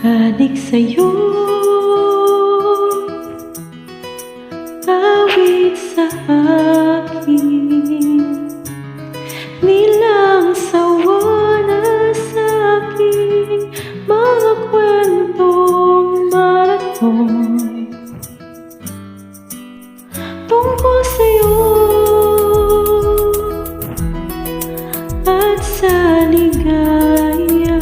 Kanig sa'yo, awit sa akin, nilang sawa na sa'king mga kwentong marathon tungkol sa'yo at sa ligaya.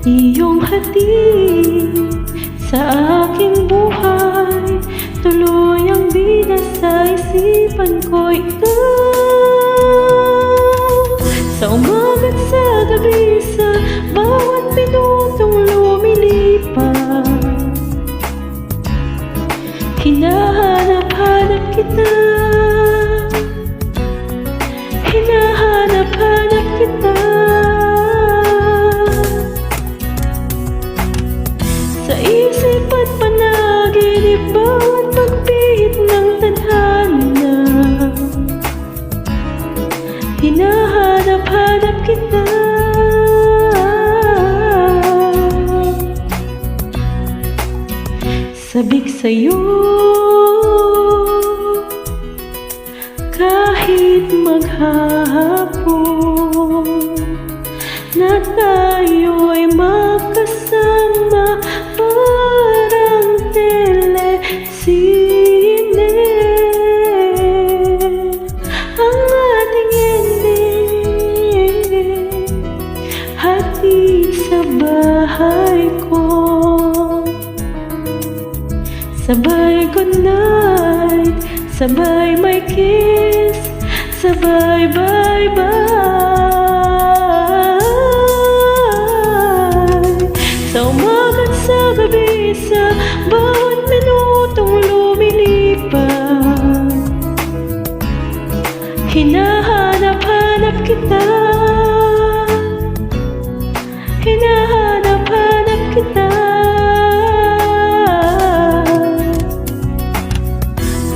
Iyong hatid sa aking buhay, tuloy ang bida sa isipan ko. Ikaw, sa umaga't sa gabi, sa bawat minutong lumilipas, hinahanap-hanap kita, hinahanap-hanap kita. Sa isip at panaginip, bawat pagpihit ng tadhana, hinahanap-hanap kita. Sabik sa'yo, kahit maghapon na tayo'y magkasama, parang telesine ang ating ending, hatid sa bahay ko. Sabay good night, sabay may kiss, sabay bye-bye. Sa umaga't sa gabi, sa bawat minutong lumilipas, hinahanap-hanap kita, hinahanap-hanap kita.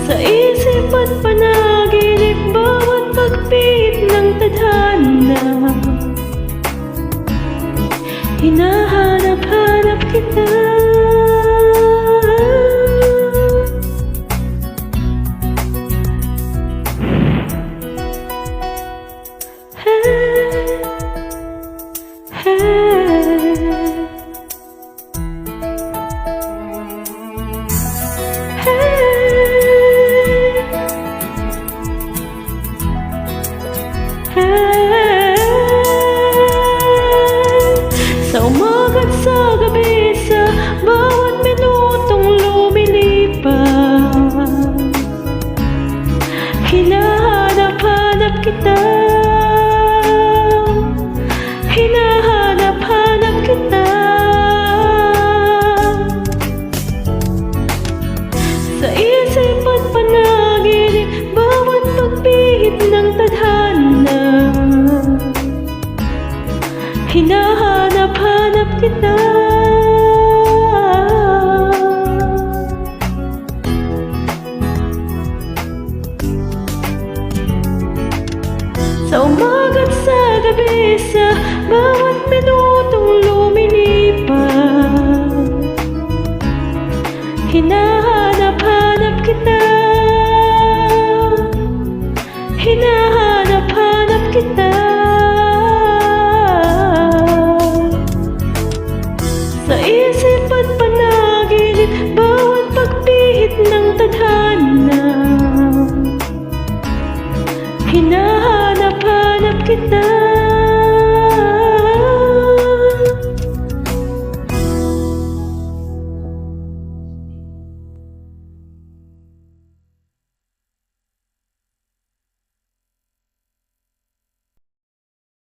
Sa isip at panaginip, bawat pagpihit ng tadhana, hinahanap-hanap kita. Hey, hey, sa umaga't sa gabi, sa bawat minutong lumilipas, hinahanap-hanap kita, hinahanap-hanap kita. Sa isip at panaginip, bawat pagpihit ng tadhana, hinahanap-hanap kita. Sa umaga't sa gabi, sa bawat minutong lumilipas, hinahanap-hanap